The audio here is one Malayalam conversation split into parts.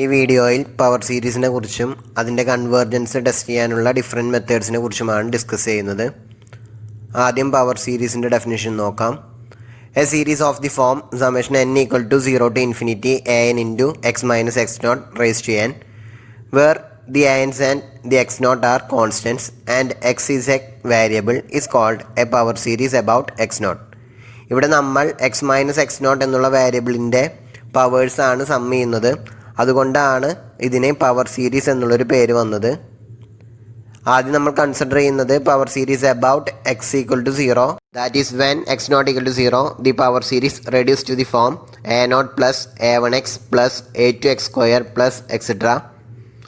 ഈ വീഡിയോയിൽ പവർ സീരീസിനെ കുറിച്ചും അതിൻ്റെ കൺവേർജൻസ് ടെസ്റ്റ് ചെയ്യാനുള്ള ഡിഫറെൻറ്റ് മെത്തേഡ്സിനെ കുറിച്ചുമാണ് ഡിസ്കസ് ചെയ്യുന്നത്. ആദ്യം പവർ സീരീസിൻ്റെ ഡെഫിനിഷൻ നോക്കാം. A series of the form summation n equal to 0 to infinity an into x minus x naught raised to n, where the ans and the x naught are constants and x is a variable, is called a power series about x naught. ഇവിടെ നമ്മൾ x minus x naught എന്നുള്ള വേരിയബിളിൻ്റെ പവേഴ്സാണ് സം ചെയ്യുന്നത്. അതുകൊണ്ടാണ് ഇതിനെ പവർ സീരീസ് എന്നുള്ളൊരു പേര് വന്നത്. ആദ്യം നമ്മൾ കൺസിഡർ ചെയ്യുന്നത് power series about x equal to 0, that is when x not equal to 0 the power series reduce to the form a naught plus a1x plus a2x² plus etcetera.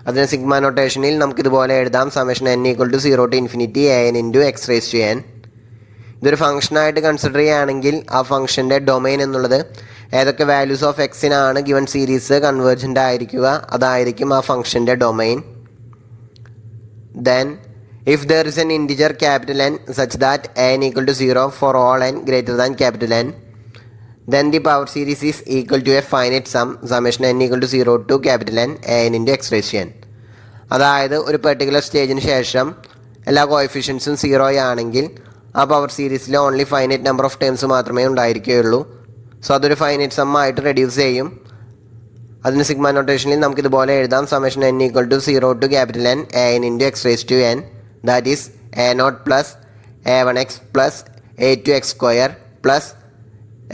അതിന് സിഗ്മ നൊട്ടേഷനിൽ നമുക്കിതുപോലെ എഴുതാം. Summation n equal to 0 to infinity an into x raise to n. ഇതൊരു ഫംഗ്ഷനായിട്ട് കൺസിഡർ ചെയ്യുകയാണെങ്കിൽ ആ ഫംഗ്ഷൻ്റെ ഡൊമൈൻ എന്നുള്ളത് ഏതൊക്കെ വാല്യൂസ് ഓഫ് എക്സിനാണ് ഗിവൺ സീരീസ് കൺവേർജൻ്റ് ആയിരിക്കുക അതായിരിക്കും ആ ഫംഗ്ഷൻ്റെ domain. Then if there is an integer capital N such that n equal to 0 for all n greater than capital N, then the power series is equal to a finite sum summation n equal to 0 to capital N an into x raised to n. അതായത് ഒരു പെർട്ടിക്കുലർ സ്റ്റേജിന് ശേഷം എല്ലാ കോഎഫിഷ്യൻസും 0 ആണെങ്കിൽ ആ പവർ സീരീസിൽ only finite number of terms മാത്രമേ ഉണ്ടായിരിക്കുകയുള്ളൂ. സോ അതൊരു ഫൈനൈറ്റ് സം ആയിട്ട് റെഡ്യൂസ് ചെയ്യും. അതിന് സിഗ്മ നൊട്ടേഷനിൽ നമുക്കിതുപോലെ എഴുതാം. Summation n equal to 0 to capital N an into x raise to n, that is a0 plus a1x plus a2x² plus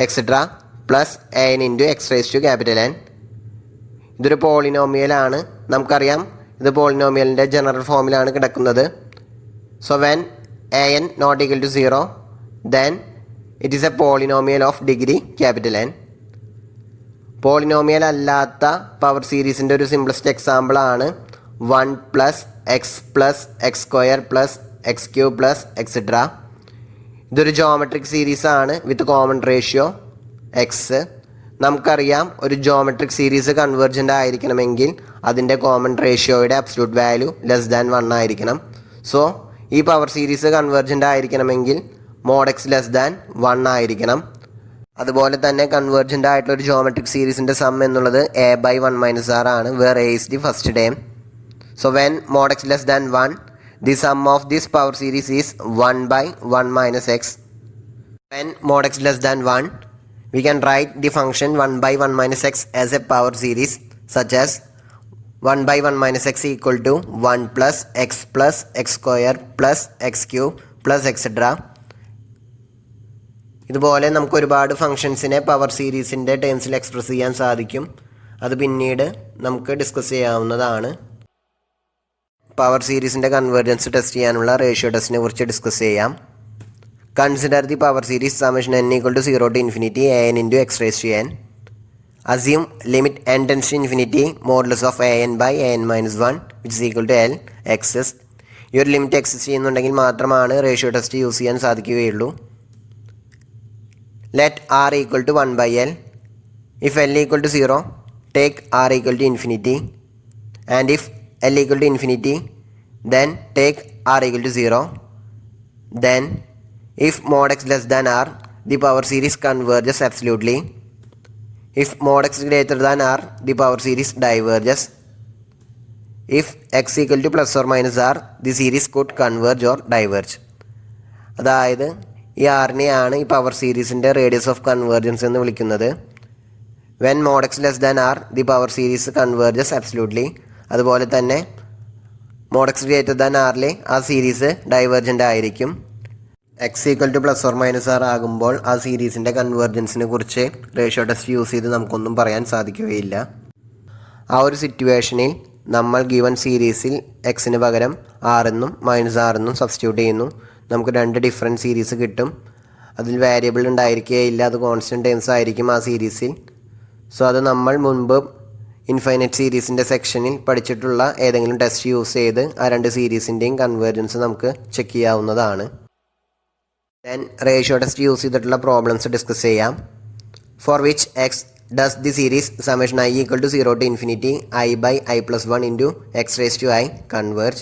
etcetera plus an into x raise to capital N. ഇതൊരു പോളിനോമിയലാണ്. നമുക്കറിയാം ഇത് പോളിനോമിയലിൻ്റെ ജനറൽ ഫോമിലാണ് കിടക്കുന്നത്. So when an not equal to 0, then it is a polynomial of degree capital N. Polynomial അല്ലാത്ത പവർ സീരീസിൻ്റെ ഒരു സിംപ്ലസ്റ്റ് എക്സാമ്പിൾ ആണ് 1 plus X plus x² plus x³ plus etcetera. ഇതൊരു ജോമെട്രിക് സീരീസ് ആണ് വിത്ത് കോമൺ റേഷ്യോ എക്സ്. നമുക്കറിയാം ഒരു ജോമെട്രിക് സീരീസ് കൺവേർജൻ്റ് ആയിരിക്കണമെങ്കിൽ അതിൻ്റെ കോമൺ റേഷ്യോയുടെ അബ്സല്യൂട്ട് വാല്യൂ ലെസ് ദാൻ 1 ആയിരിക്കണം. സോ ഈ പവർ സീരീസ് കൺവേർജൻ്റ് ആയിരിക്കണമെങ്കിൽ മോഡ് എക്സ് ലെസ് ദാൻ 1 ആയിരിക്കണം. അതുപോലെ തന്നെ കൺവേർജൻ്റ് ആയിട്ടുള്ള ഒരു ജോമെട്രിക് സീരീസിൻ്റെ സം എന്നുള്ളത് a/1 - r ആണ്, where a is the first term. So when mod x less than 1, the sum of this power series is 1/1 - x. When mod x less than 1, we can write the function 1/1 - x as a power series such as 1/1 - x equal to 1 plus x² plus x³ plus etc. ഇതുപോലെ നമുക്ക് ഒരുപാട് ഫംഗ്ഷൻസിനെ പവർ സീരീസിൻ്റെ ടേംസിൽ എക്സ്പ്രസ് ചെയ്യാൻ സാധിക്കും. അത് പിന്നീട് നമുക്ക് ഡിസ്കസ് ചെയ്യാവുന്നതാണ്. പവർ സീരീസിൻ്റെ കൺവേർജൻസ് ടെസ്റ്റ് ചെയ്യാനുള്ള റേഷ്യോ ടെസ്റ്റിനെ കുറിച്ച് ഡിസ്കസ് ചെയ്യാം. Consider the power series summation n equal to 0 to infinity an into x raised to n. Assume limit n tends to infinity modulus of an by an minus 1 which is equal to L exists. ഈ ഒരു ലിമിറ്റ് എക്സിസ്റ്റ് ചെയ്യുന്നുണ്ടെങ്കിൽ മാത്രമാണ് റേഷ്യോ ടെസ്റ്റ് യൂസ് ചെയ്യാൻ സാധിക്കുകയുള്ളൂ. Let r equal to 1 by L. If L equal to 0, take r equal to infinity, and if L equal to infinity, then take r equal to 0. Then if mod x less than r, the power series converges absolutely. If mod x greater than r, the power series diverges. If x equal to plus or minus r, the series could converge or diverge. അതായത് ഈ ആറിനെയാണ് ഈ പവർ സീരീസിൻ്റെ റേഡിയസ് ഓഫ് കൺവേർജൻസ് എന്ന് വിളിക്കുന്നത്. When mod x less than R, the power series converges absolutely. അതുപോലെ തന്നെ മോഡ് എക്സ് ഗ്രേറ്റർ ദാൻ ആറിലെ ആ സീരീസ് ഡൈവേർജൻ്റ് ആയിരിക്കും. X equal to plus or minus R ആകുമ്പോൾ ആ സീരീസിൻ്റെ കൺവേർജൻസിനെ കുറിച്ച് റേഷ്യോ ടെസ്റ്റ് യൂസ് ചെയ്ത് നമുക്കൊന്നും പറയാൻ സാധിക്കുകയില്ല. ആ ഒരു സിറ്റുവേഷനിൽ നമ്മൾ ഗിവൺ സീരീസിൽ എക്സിന് പകരം ആർ എന്നും മൈനസ് ആർ എന്നും സബ്സ്റ്റിറ്റ്യൂട്ട് ചെയ്യുന്നു. നമുക്ക് 2 ഡിഫറെൻറ്റ് സീരീസ് കിട്ടും. അതിൽ വേരിയബിൾ ഉണ്ടായിരിക്കുകയില്ല, അത് കോൺസ്റ്റൻറ്റ് ടേംസ് ആയിരിക്കും ആ സീരീസിൽ. സോ അത് നമ്മൾ മുൻപ് ഇൻഫൈനൈറ്റ് സീരീസിൻ്റെ സെക്ഷനിൽ പഠിച്ചിട്ടുള്ള ഏതെങ്കിലും ടെസ്റ്റ് യൂസ് ചെയ്ത് ആ 2 സീരീസിൻ്റെയും കൺവേർജൻസ് നമുക്ക് ചെക്ക് ചെയ്യാവുന്നതാണ്. ദെൻ റേഷ്യോ ടെസ്റ്റ് യൂസ് ചെയ്തിട്ടുള്ള പ്രോബ്ലംസ് ഡിസ്കസ് ചെയ്യാം. For which x does the series summation i equal to 0 to infinity i/i+1 into x raised to i converge.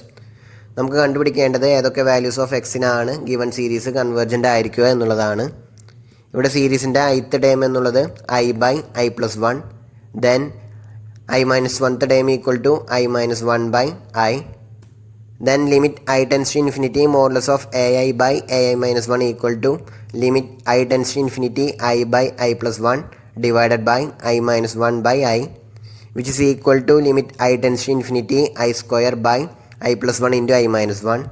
നമുക്ക് കണ്ടുപിടിക്കേണ്ടത് ഏതൊക്കെ വാല്യൂസ് ഓഫ് എക്സിനാണ് ഗിവൺ സീരീസ് കൺവേർജൻ്റ് ആയിരിക്കുക എന്നുള്ളതാണ്. ഇവിടെ സീരീസിൻ്റെ ith ടേം എന്നുള്ളത് i/i+1, then I minus 1th term equal to I minus 1 by I. Then limit I tends to infinity modulus of ai by ai minus 1 equal to limit I tends to infinity I by I plus 1 divided by I minus 1 by I, which is equal to limit I tends to infinity I square by I plus 1 into I minus 1,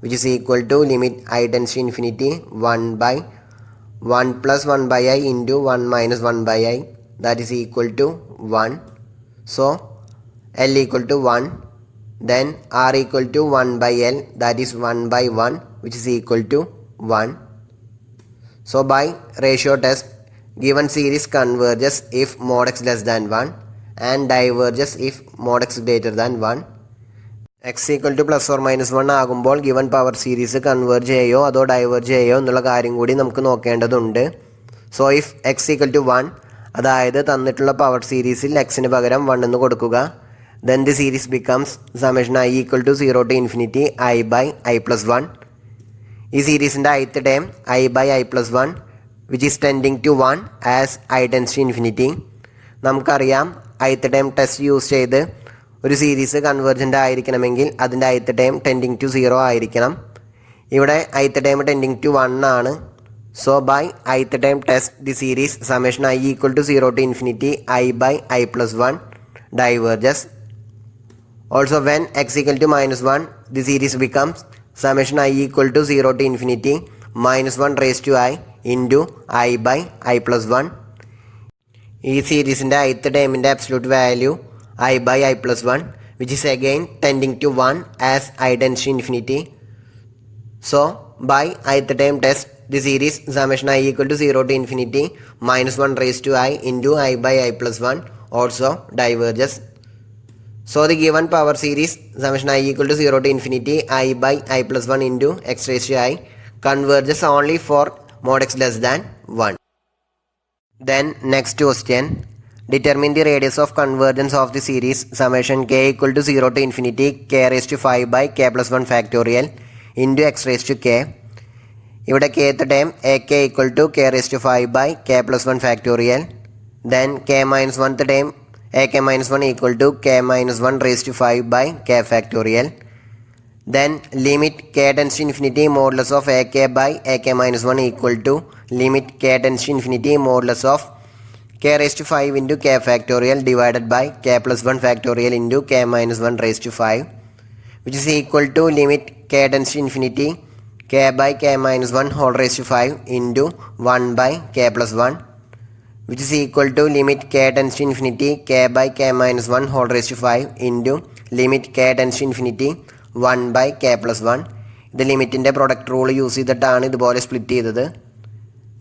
which is equal to limit I tends to infinity 1 by 1 plus 1 by I into 1 minus 1 by I, that is equal to 1. So L equal to 1, then R equal to 1 by L, that is 1 by 1, which is equal to 1. So by ratio test, given series converges if mod x less than 1 and diverges if mod x greater than 1. X equal to plus or minus 1 ആകുമ്പോൾ given power series converge ചെയ്യോ അതോ diverge ചെയ്യോ എന്നുള്ള കാര്യം കൂടി നമുക്ക് നോക്കേണ്ടതുണ്ട്. So if x equal to 1, അതായത് തന്നിട്ടുള്ള പവർ സീരീസിൽ എക്സിന് പകരം 1 എന്ന് കൊടുക്കുക, then the series becomes summation I equal to 0 to infinity I by I plus 1. ഈ സീരീസിൻ്റെ ith term I by I plus 1, which is tending to 1 as I tends to infinity. നമുക്കറിയാം ith ടേം ടെസ്റ്റ് യൂസ് ചെയ്ത് ഒരു സീരീസ് കൺവേർജൻ്റ് ആയിരിക്കണമെങ്കിൽ അതിൻ്റെ ith ടേം ടെൻഡിങ് ടു 0 ആയിരിക്കണം. ഇവിടെ ith ടേം ടെൻഡിങ് ടു 1 ആണ്. So by ith term test the series summation I equal to 0 to infinity I by I plus 1 diverges. Also when x equal to minus 1, the series becomes summation I equal to 0 to infinity minus 1 raised to I into I by I plus 1. ഈ സീരീസിൻ്റെ ith ടേമിൻ്റെ absolute value I by I plus 1, which is again tending to 1 as I tends to infinity. So by ith term test, the series summation I equal to 0 to infinity minus 1 raised to I into I by I plus 1 also diverges. So the given power series summation I equal to 0 to infinity I by I plus 1 into x raised to I converges only for mod x less than 1. Then next question. Determine the radius of convergence of the series summation k equal to 0 to infinity k raised to 5 by k plus 1 factorial into x raised to k. ഇവിടെ kth term ak equal to k raised to 5 by k plus 1 factorial. Then k minus 1th term ak minus 1 equal to k minus 1 raised to 5 by k factorial. Then limit k tends to infinity modulus of ak by ak minus 1 equal to limit k tends to infinity modulus of k raised to 5 into k factorial divided by k plus 1 factorial into k minus 1 raised to 5, which is equal to limit k tends to infinity k by k minus 1 whole raised to 5 into 1 by k plus 1, which is equal to limit k tends to infinity k by k minus 1 whole raised to 5 into limit k tends to infinity 1 by k plus 1. ഇത് ലിമിറ്റിൻ്റെ പ്രൊഡക്റ്റ് റൂൾ യൂസ് ചെയ്തിട്ടാണ് ഇതുപോലെ സ്പ്ലിറ്റ് ചെയ്തത്.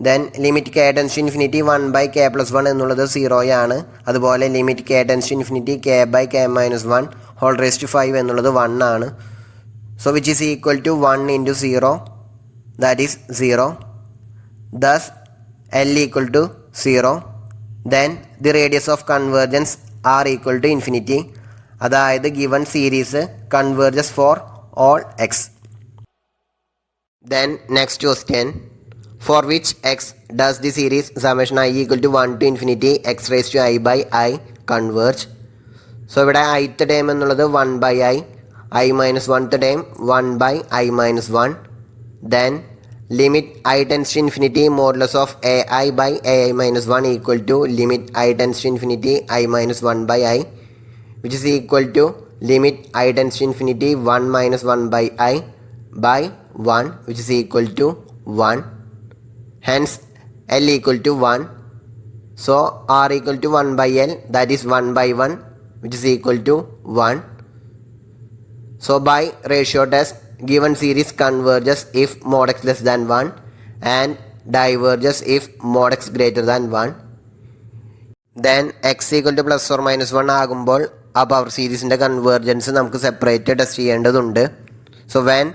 Then limit k tends to infinity 1 by k plus 1 എന്നുള്ളത് 0 ആണ്. അതുപോലെ limit k tends to infinity k by k minus 1 whole raised to 5 എന്നുള്ളത് 1 ആണ്. So which is equal to 1 into 0, that is 0. Thus L equal to 0. Then the radius of convergence R equal to infinity. അതായത് given series converges for all x. Then next question. For which x does the series summation I equal to 1 to infinity x raised to I by I converge? So ഇവിടെ ith ടേം എന്നുള്ളത് 1 by I minus 1th term 1 by I minus 1. Then limit I tends to infinity modulus of ai by ai minus 1 equal to limit I tends to infinity I minus 1 by I, which is equal to limit I tends to infinity 1 minus 1 by I by 1, which is equal to 1. Hence L equal to 1. So R equal to 1 by L, that is 1 by 1, which is equal to 1. So by ratio test, given series converges if mod x less than 1 and diverges if mod x greater than 1. Then x equal to plus or minus 1 ആകുമ്പോൾ ആ പവർ സീരീസിൻ്റെ കൺവേർജൻസ് നമുക്ക് സെപ്പറേറ്റ് ടെസ്റ്റ് ചെയ്യേണ്ടതുണ്ട്. So when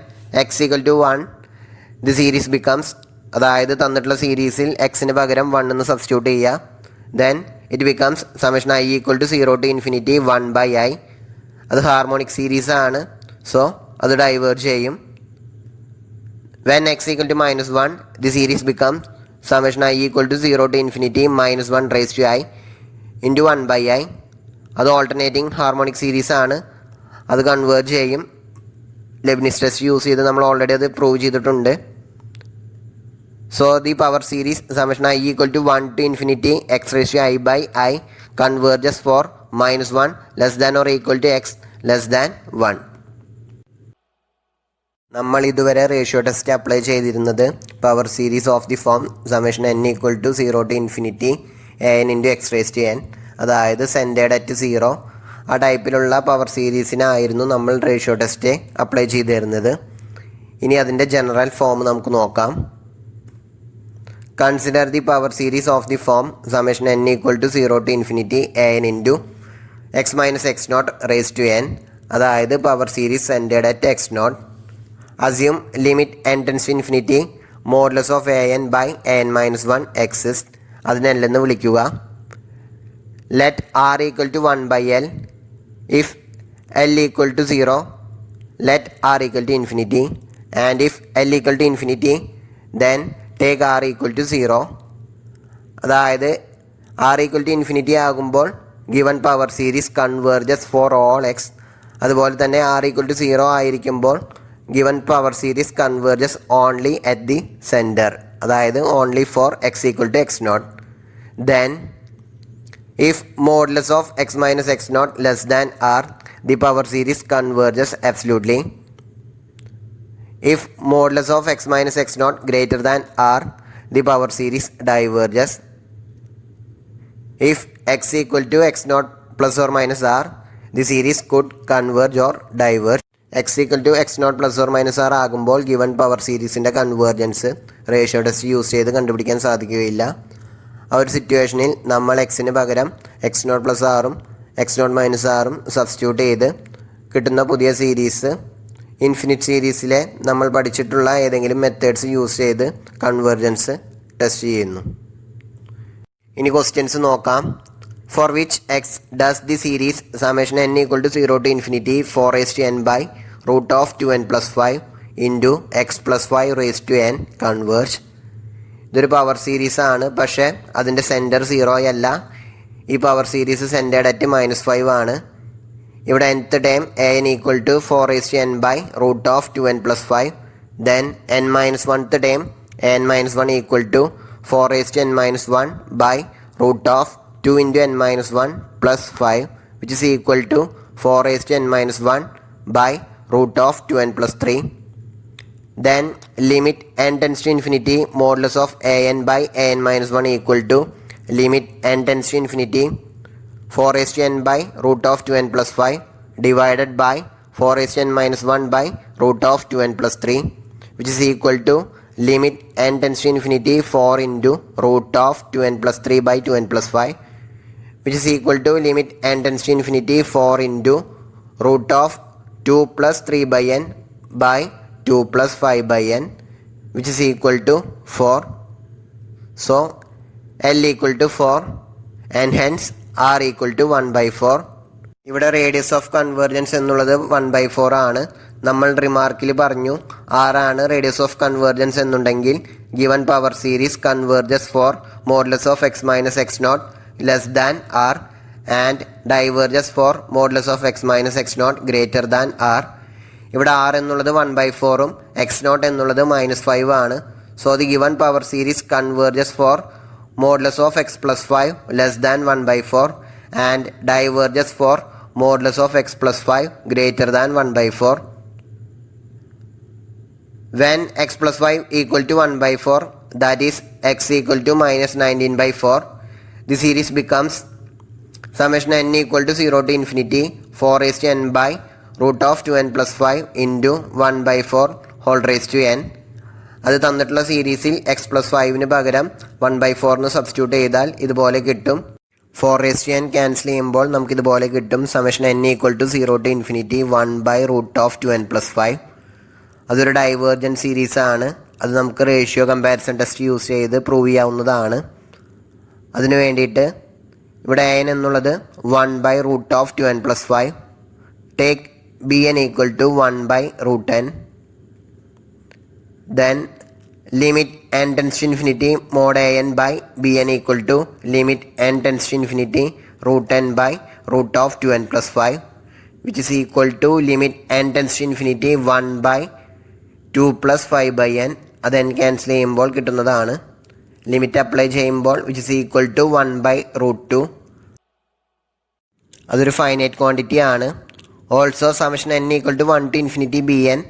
x equal to 1, the series becomes, അതായത് തന്നിട്ടുള്ള സീരീസിൽ എക്സിന് പകരം 1 എന്ന് സബ്സ്റ്റിറ്റ്യൂട്ട് ചെയ്യുക. Then it becomes summation I equal to 0 to infinity 1 by I. അത് ഹാർമോണിക് സീരീസ് ആണ്. സോ അത് ഡൈവേർജ് ചെയ്യും. When x equal to minus 1, the series becomes summation I equal to 0 to infinity minus 1 raised to I into 1 by I. അത് ഓൾട്ടർനേറ്റിംഗ് ഹാർമോണിക് സീരീസ് ആണ്. അത് കൺവേർജ് ചെയ്യും. ലെബ്നിസ് ടെസ്റ്റ് യൂസ് ചെയ്ത് നമ്മൾ ഓൾറെഡി അത് പ്രൂവ് ചെയ്തിട്ടുണ്ട്. So the power series summation I equal to 1 to infinity x raised to I by I converges for -1 less than or equal to x less than 1. നമ്മൾ ഇതുവരെ റേഷ്യോ ടെസ്റ്റ് അപ്ലൈ ചെയ്തിരുന്നത് power series of the form summation n equal to 0 to infinity an into x raised to n, അതായത് സെൻറ്റേഡ് അറ്റ് 0. ആ ടൈപ്പിലുള്ള പവർ സീരീസിനായിരുന്നു നമ്മൾ റേഷ്യോ ടെസ്റ്റ് അപ്ലൈ ചെയ്തിരുന്നത്. ഇനി അതിൻ്റെ ജനറൽ ഫോം നമുക്ക് നോക്കാം. Consider the power series of the form summation n equal to 0 to infinity an into x minus x naught raised to n, അതായത് power series centred at x naught. Assume limit n tends to infinity modulus of an by an minus 1 exist. അതിനെ L എന്ന് വിളിക്കുക. Let r equal to 1 by L. If L equal to 0, let r equal to infinity. And if L equal to infinity, then take r equal to 0. അതായത് r equal to infinity ആകുമ്പോൾ given power series converges for all x. അതുപോലെ തന്നെ r equal to 0 ആയിരിക്കുമ്പോൾ given power series converges only at the centre, അതായത് only for x equal to x naught. Then if modulus of x minus x naught less than r, the power series converges absolutely. If modulus of x minus x naught greater than r, the power series diverges. If x equal to x naught plus or minus r, the series could converge or diverge. x equal to x naught plus or minus r ആകുമ്പോൾ ഗിവൺ പവർ സീരീസിൻ്റെ കൺവേർജൻസ് റേഷ്യോ ടെസ്റ്റ് യൂസ് ചെയ്ത് കണ്ടുപിടിക്കാൻ സാധിക്കുകയില്ല. ആ ഒരു സിറ്റുവേഷനിൽ നമ്മൾ എക്സിന് പകരം എക്സ് നോട്ട് പ്ലസ് ആറും എക്സ് നോട്ട് മൈനസ് ആറും സബ്സ്റ്റിറ്റ്യൂട്ട് ചെയ്ത് കിട്ടുന്ന പുതിയ സീരീസ് ഇൻഫിനിറ്റ് സീരീസിലെ നമ്മൾ പഠിച്ചിട്ടുള്ള ഏതെങ്കിലും മെത്തേഡ്സ് യൂസ് ചെയ്ത് കൺവേർജൻസ് ടെസ്റ്റ് ചെയ്യുന്നു. ഇനി ക്വസ്റ്റ്യൻസ് നോക്കാം. For which x does the series summation n equal to 0 to infinity 4 raised to n by root of 2n plus 5 into x plus 5 raised to n converge. ഇതൊരു പവർ സീരീസ് ആണ്, പക്ഷേ അതിൻ്റെ സെൻറ്റർ 0 അല്ല. ഈ പവർ സീരീസ് സെൻറ്റേഡ് അറ്റ് -5 ആണ്. ഇവിടെ nth term an equal to 4 raised to n by root of 2n plus 5. Then n minus 1th term n minus 1 equal to 4 raised to n minus 1 by root of 2 into n minus 1 plus 5, which is equal to 4 raised to n minus 1 by root of 2n plus 3. Then limit n tends to infinity modulus of an by an minus 1 equal to limit n tends to infinity 4 raised to n by root of 2n plus 5 divided by 4 raised to n minus 1 by root of 2n plus 3, which is equal to limit n tends to infinity 4 into root of 2n plus 3 by 2n plus 5, which is equal to limit n tends to infinity 4 into root of 2 plus 3 by n by 2 plus 5 by n, which is equal to 4. So L equal to 4 and hence R equal to 1 by 4. ഇവിടെ റേഡിയസ് ഓഫ് കൺവേർജൻസ് എന്നുള്ളത് 1/4 ആണ്. നമ്മൾ റിമാർക്കിൽ പറഞ്ഞു R ആണ് റേഡിയസ് ഓഫ് കൺവേർജൻസ് എന്നുണ്ടെങ്കിൽ given power series converges for modulus of x minus x naught less than R and diverges for modulus of x minus x naught greater than R. ഇവിടെ R എന്നുള്ളത് 1/4ഉം എക്സ് നോട്ട് എന്നുള്ളത് -5 ആണ്. So the given power series converges for modulus of x plus 5 less than 1/4 and diverges for modulus of x plus 5 greater than 1/4. When x plus 5 equal to 1/4, that is x equal to -19/4, the series becomes summation n equal to 0 to infinity 4 raised to n by root of 2n plus 5 into 1/4 whole raised to n. അത് തന്നിട്ടുള്ള സീരീസിൽ x plus 5ന് പകരം 1/4 സബ്സ്റ്റിറ്റ്യൂട്ട് ചെയ്താൽ ഇതുപോലെ കിട്ടും. 4 raised to n ക്യാൻസൽ ചെയ്യുമ്പോൾ നമുക്കിതുപോലെ കിട്ടും. Summation n equal to 0 to infinity 1 by root of 2n plus 5. അതൊരു ഡൈവേർജൻറ്റ് സീരീസ് ആണ്. അത് നമുക്ക് റേഷ്യോ കമ്പാരിസൺ ടെസ്റ്റ് യൂസ് ചെയ്ത് പ്രൂവ് ചെയ്യാവുന്നതാണ്. അതിനു വേണ്ടിയിട്ട് ഇവിടെ n എന്നുള്ളത് 1 by root of 2n plus 5. Take bn equal to 1 by root n. Then limit n tends to infinity mod an by bn equal to limit n tends to infinity root n by root of 2n plus 5 which is equal to limit n tends to infinity 1 by 2 plus 5 by n. അത് n ക്യാൻസൽ ചെയ്യുമ്പോൾ കിട്ടുന്നതാണ്. ലിമിറ്റ് അപ്ലൈ ചെയ്യുമ്പോൾ which is equal to 1 by root 2. അതൊരു ഫൈനൈറ്റ് ക്വാണ്ടിറ്റി ആണ്. Also summation n equal to 1 to infinity bn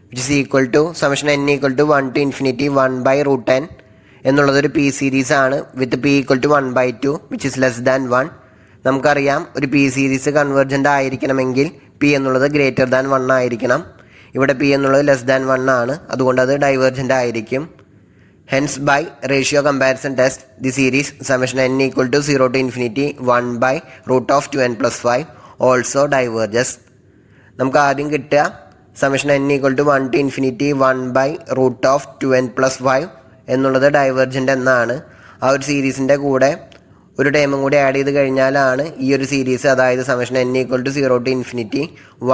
which is equal to summation n equal to 1 to infinity 1 by root n എന്നുള്ളതൊരു പി സീരീസ് ആണ് with P equal to 1 by 2 which is less than 1. നമുക്കറിയാം ഒരു പി സീരീസ് കൺവേർജൻ്റ് ആയിരിക്കണമെങ്കിൽ പി എന്നുള്ളത് ഗ്രേറ്റർ ദാൻ 1 ആയിരിക്കണം. ഇവിടെ പി എന്നുള്ളത് ലെസ് ദാൻ 1 ആണ്, അതുകൊണ്ട് അത് ഡൈവേർജൻ്റ് ആയിരിക്കും. Hence by ratio comparison test the series summation n equal to 0 to infinity 1 by root of 2n plus 5 also diverges. നമുക്ക് ആദ്യം കിട്ടുക summation n equal to 1 to infinity 1 by root of 2n plus 5 എന്നുള്ളത് ഡൈവേർജൻ്റ് എന്നാണ്. ആ ഒരു സീരീസിൻ്റെ കൂടെ ഒരു ടൈമും കൂടി ആഡ് ചെയ്ത് കഴിഞ്ഞാലാണ് ഈ ഒരു സീരീസ്, അതായത് summation n equal to 0 to infinity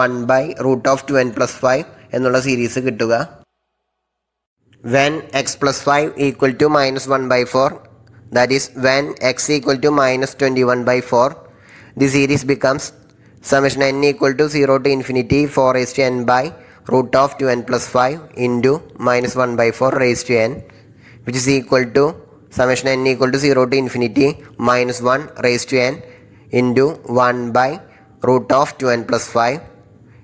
1 by root of 2n plus 5 എന്നുള്ള സീരീസ് കിട്ടുക. When x plus 5 equal to minus 1 by 4, that is when x equal to minus 21 by 4, the series becomes summation n equal to 0 to infinity 4 raised to n by root of 2n plus 5 into minus 1 by 4 raised to n which is equal to summation n equal to 0 to infinity minus 1 raised to n into 1 by root of 2n plus 5.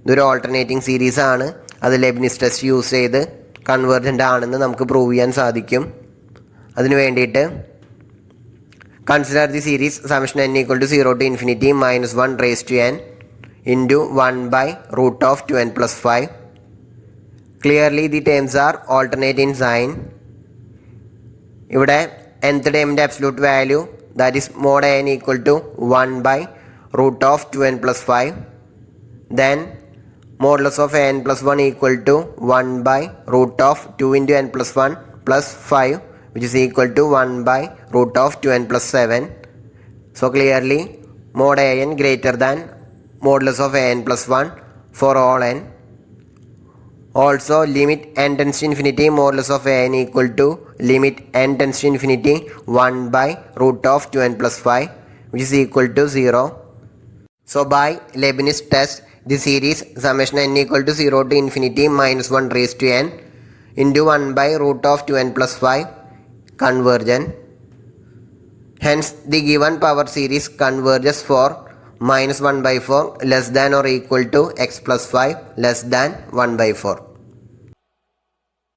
ഇതൊരു ഓൾട്ടർനേറ്റിംഗ് സീരീസ് ആണ്. അത് ലെബ്നിസ് ടെസ്റ്റ് യൂസ് ചെയ്ത് കൺവേർജൻ്റ് ആണെന്ന് നമുക്ക് പ്രൂവ് ചെയ്യാൻ സാധിക്കും. അതിന് വേണ്ടിയിട്ട് consider the series summation n equal to 0 to infinity minus 1 raised to n into 1 by root of 2n plus 5. Clearly the terms are alternate in sign. ഇവിടെ nth ടേമിൻ്റെ absolute value that is mod n equal to 1 by root of 2n plus 5. Then modulus of n plus 1 equal to 1 by root of 2 into n plus 1 plus 5 which is equal to 1 by root of 2n plus 7. So clearly mod an greater than modulus of n plus 1 for all n. Also limit n tends to infinity modulus of n equal to limit n tends to infinity 1 by root of 2n plus 5 which is equal to 0. So by Leibniz test, the series summation n equal to 0 to infinity minus 1 raised to n into 1 by root of 2n plus 5 convergent. Hence the given power series converges for minus 1 by 4 less than or equal to x plus 5 less than 1 by 4.